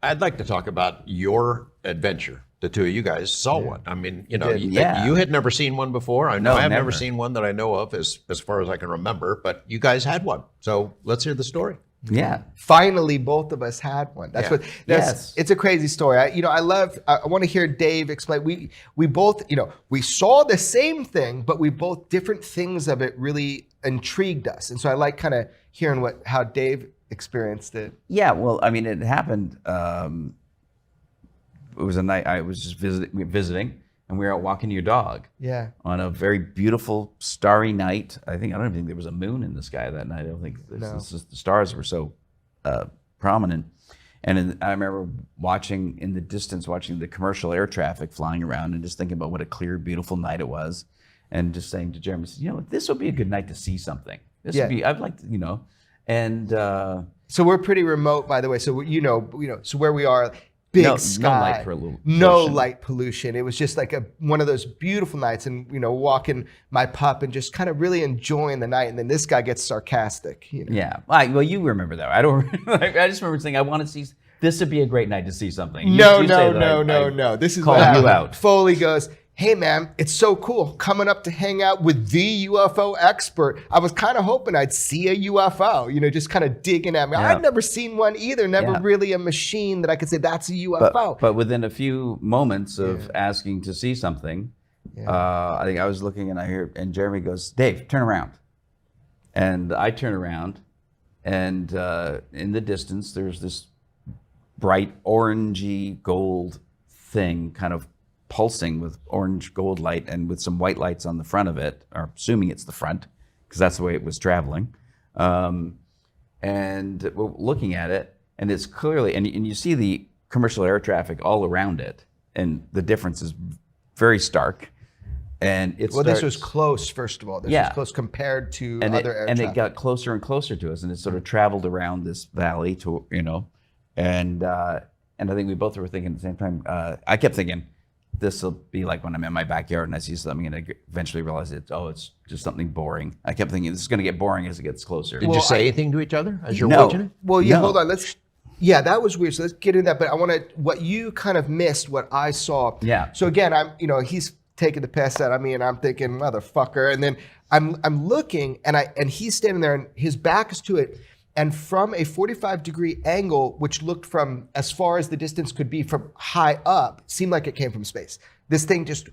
I'd like to talk about your adventure. The two of you guys saw one. I mean, you had never seen one before. I know I've never seen one that I know of as far as I can remember, but you guys had one. So let's hear the story. Yeah. Finally, both of us had one. It's a crazy story. I want to hear Dave explain. We both, we saw the same thing, but we both different things of it really intrigued us. And so I like kind of hearing how Dave experienced it. Yeah, well, I mean, it happened. It was a night I was just visiting, and we were out walking your dog. Yeah. On a very beautiful starry night. I don't even think there was a moon in the sky that night. I don't think the stars were so prominent. And I remember watching in the distance, watching the commercial air traffic flying around, and just thinking about what a clear, beautiful night it was, and just saying to Jeremy, this would be a good night to see something. This would be. I'd like to, and. So we're pretty remote, by the way. So so where we are. Big sky, no light pollution. It was just like one of those beautiful nights, and walking my pup and just kind of really enjoying the night. And then this guy gets sarcastic. Yeah, well, you remember that. I don't. I just remember saying I want to see. This would be a great night to see something. No. This is called you out. Foley goes, "Hey man, it's so cool coming up to hang out with the UFO expert. I was kind of hoping I'd see a UFO, just kind of digging at me. Yeah. I've never seen one either, never really a machine that I could say that's a UFO. But within a few moments of asking to see something, I think I was looking and Jeremy goes, "Dave, turn around." And I turn around, and in the distance, there's this bright orangey gold thing kind of pulsing with orange gold light and with some white lights on the front of it, or assuming it's the front, because that's the way it was traveling. And we're looking at it, and it's clearly, and you see the commercial air traffic all around it, and the difference is very stark. And this was close, first of all. This was close compared to other air traffic. And it got closer and closer to us, and it sort of traveled around this valley and I think we both were thinking at the same time. I kept thinking, this will be like when I'm in my backyard and I see something and I eventually realize it's just something boring. I kept thinking this is going to get boring as it gets closer. Did you say anything to each other as you're watching it? Well, yeah, hold on. That was weird. So let's get into that. But I want to, what you kind of missed, what I saw. Yeah. So again, he's taking the piss out of me and I'm thinking, motherfucker. And then I'm looking and he's standing there and his back is to it. And from a 45-degree angle, which looked from as far as the distance could be from high up, seemed like it came from space. This thing just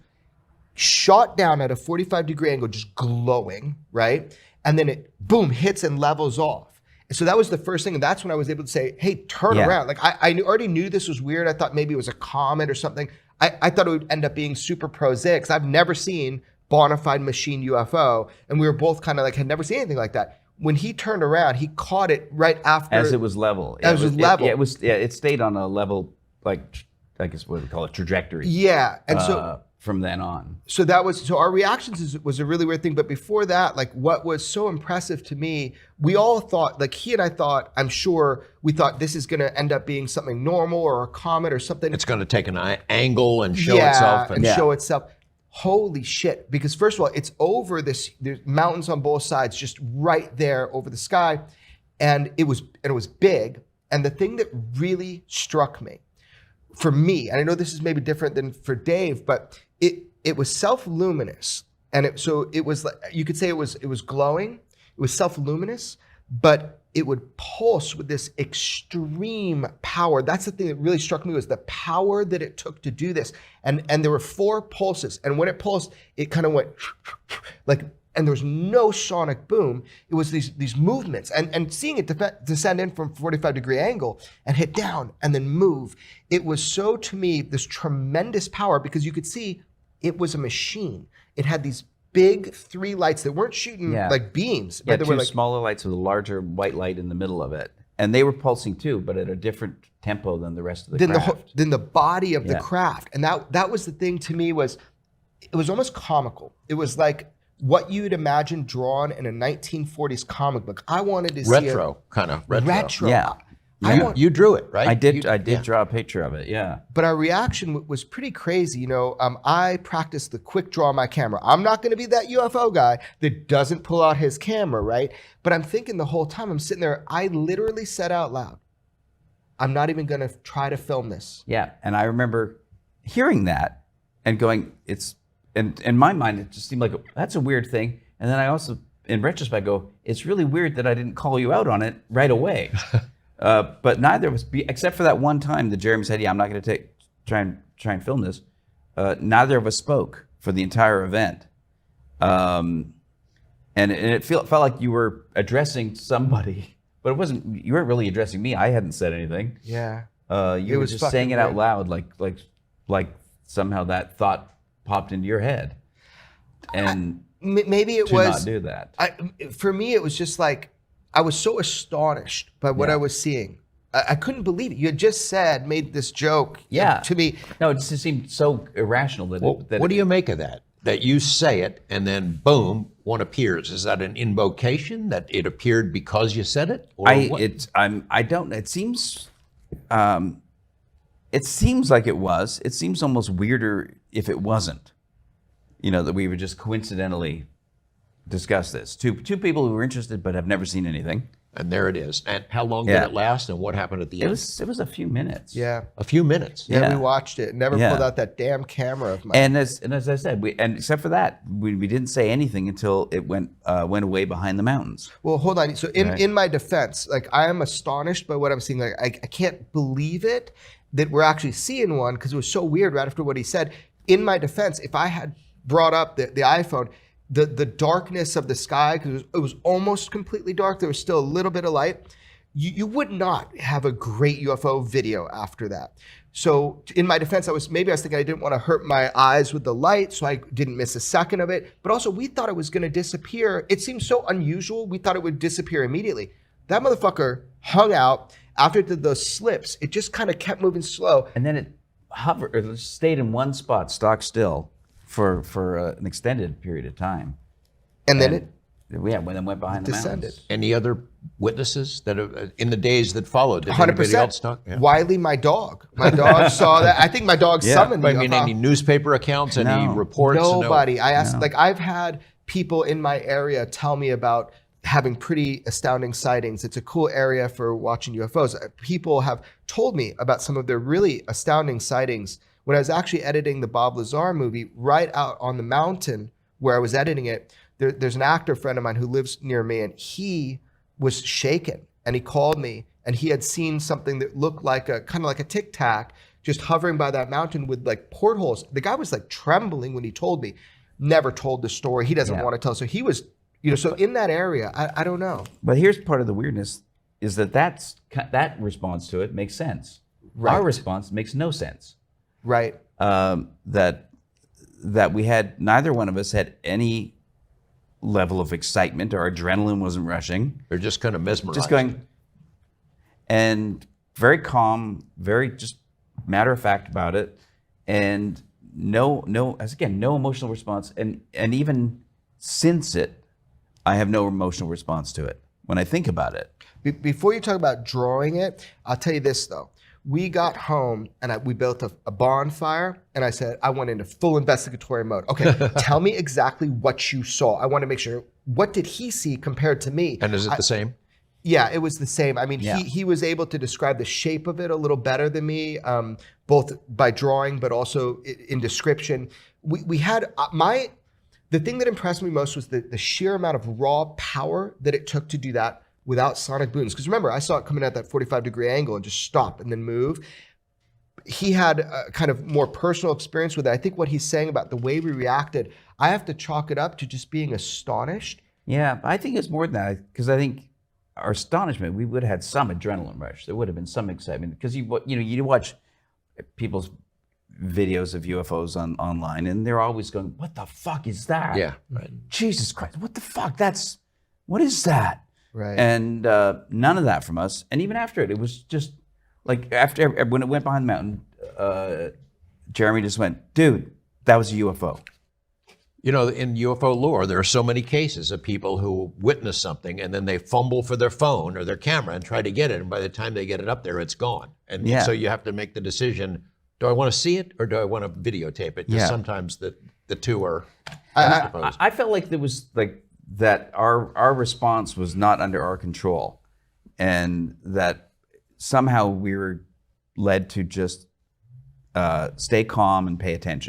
shot down at a 45-degree angle, just glowing, right? And then it, boom, hits and levels off. And so that was the first thing. And that's when I was able to say, hey, turn around. Like I already knew this was weird. I thought maybe it was a comet or something. I thought it would end up being super prosaic, because I've never seen bona fide machine UFO. And we were both kind of like, had never seen anything like that. When he turned around, he caught it right after. As it was level. It stayed on a level, like, I guess what we call a trajectory. Yeah. And so from then on. So our reactions was a really weird thing. But before that, like what was so impressive to me, we all thought, like he and I thought, I'm sure we thought this is going to end up being something normal or a comet or something. It's going to take an angle and show itself. And show itself. Holy shit. Because first of all, it's over there's mountains on both sides, just right there over the sky. And it was big. And the thing that really struck me, for me, and I know this is maybe different than for Dave, but it was self-luminous. And it was like, you could say it was glowing, it was self-luminous, but it would pulse with this extreme power. That's the thing that really struck me, was the power that it took to do this. And there were 4 pulses. And when it pulsed, it kind of went like, and there was no sonic boom. It was these movements. And seeing it descend in from 45-degree angle and hit down and then move, it was so, to me, this tremendous power, because you could see it was a machine. It had these big 3 lights that weren't shooting like beams. Yeah, but they 2 were like smaller lights with a larger white light in the middle of it. And they were pulsing too, but at a different tempo than the rest of the craft. Than the body of the craft. And that was the thing to me, was it was almost comical. It was like what you'd imagine drawn in a 1940s comic book. I wanted to see retro. Yeah. You drew it, right? I did draw a picture of it, yeah. But our reaction was pretty crazy. I practiced the quick draw on my camera. I'm not going to be that UFO guy that doesn't pull out his camera, right? But I'm thinking the whole time I'm sitting there, I literally said out loud, I'm not even going to try to film this. Yeah, and I remember hearing that and going, in my mind, it just seemed like, that's a weird thing. And then I also, in retrospect, go, it's really weird that I didn't call you out on it right away. But neither of us, except for that one time that Jeremy said, yeah, I'm not going to try and film this. Neither of us spoke for the entire event. And it felt like you were addressing somebody, but you weren't really addressing me. I hadn't said anything. Yeah. You were just saying it out loud, like somehow that thought popped into your head. And maybe it to was not do that. For me, it was just like, I was so astonished by what I was seeing. I couldn't believe it. You had just made this joke to me. No, it just seemed so irrational. What do you make of that? That you say it and then boom, one appears. Is that an invocation that it appeared because you said it? Or I don't. It seems like it was. It seems almost weirder if it wasn't. That we would just coincidentally discuss this. Two people who were interested but have never seen anything. And there it is. And how long did it last? And what happened at the end? It was a few minutes. Yeah, a few minutes. Yeah, we watched it. Never pulled out that damn camera of mine. And as I said, except for that, we didn't say anything until it went away behind the mountains. Well, hold on. So in my defense, like, I am astonished by what I'm seeing. Like, I can't believe it that we're actually seeing one, because it was so weird right after what he said. In my defense, if I had brought up the iPhone, the darkness of the sky, because it was almost completely dark, there was still a little bit of light, you would not have a great UFO video after that. So in my defense, I was thinking I didn't want to hurt my eyes with the light, so I didn't miss a second of it. But also, we thought it was going to disappear. It seemed so unusual. We thought it would disappear immediately. That motherfucker hung out. After it did those slips, it just kind of kept moving slow. And then it hovered, or stayed in one spot, stock still, for an extended period of time. And then it when it went behind the mountains. Any other witnesses that in the days that followed? Did anybody else talk? Yeah. Wiley, my dog. My dog saw that. I think my dog summoned me. I mean, any newspaper accounts, any reports? Nobody. I asked, I've had people in my area tell me about having pretty astounding sightings. It's a cool area for watching UFOs. People have told me about some of their really astounding sightings. When I was actually editing the Bob Lazar movie, right out on the mountain where I was editing it, there's an actor friend of mine who lives near me, and he was shaken, and he called me, and he had seen something that looked like kind of like a Tic Tac just hovering by that mountain with like portholes. The guy was like trembling when he told me. Never told the story. He doesn't want to tell. So he was, so in that area, I don't know. But here's part of the weirdness, is that response to it makes sense. Right. Our response makes no sense. Right. That we had, neither one of us had any level of excitement, or adrenaline wasn't rushing. They're just kind of mesmerized. Just going, and very calm, very just matter of fact about it, and no emotional response. And even since it, I have no emotional response to it when I think about it. Before you talk about drawing it, I'll tell you this though. We got home and we built a bonfire, and I said, I went into full investigatory mode. Okay, tell me exactly what you saw. I want to make sure, what did he see compared to me? And is it the same? Yeah, it was the same. I mean, he was able to describe the shape of it a little better than me, both by drawing, but also in description. We had, the thing that impressed me most was the sheer amount of raw power that it took to do that without sonic booms. Because remember, I saw it coming at that 45-degree angle and just stop and then move. He had a kind of more personal experience with it. I think what he's saying about the way we reacted, I have to chalk it up to just being astonished. Yeah, I think it's more than that, because I think our astonishment, we would have had some adrenaline rush. There would have been some excitement, because you watch people's videos of UFOs online, and they're always going, "What the fuck is that? Yeah, right. Jesus Christ, what the fuck? What is that?" Right. And none of that from us. And even after it was just like when it went behind the mountain, Jeremy just went, "Dude, that was a UFO." In UFO lore, there are so many cases of people who witness something and then they fumble for their phone or their camera and try to get it. And by the time they get it up there, it's gone. And so you have to make the decision, do I want to see it or do I want to videotape it? Because sometimes the two are juxtaposed. I felt like there was that our response was not under our control, and that somehow we were led to just stay calm and pay attention.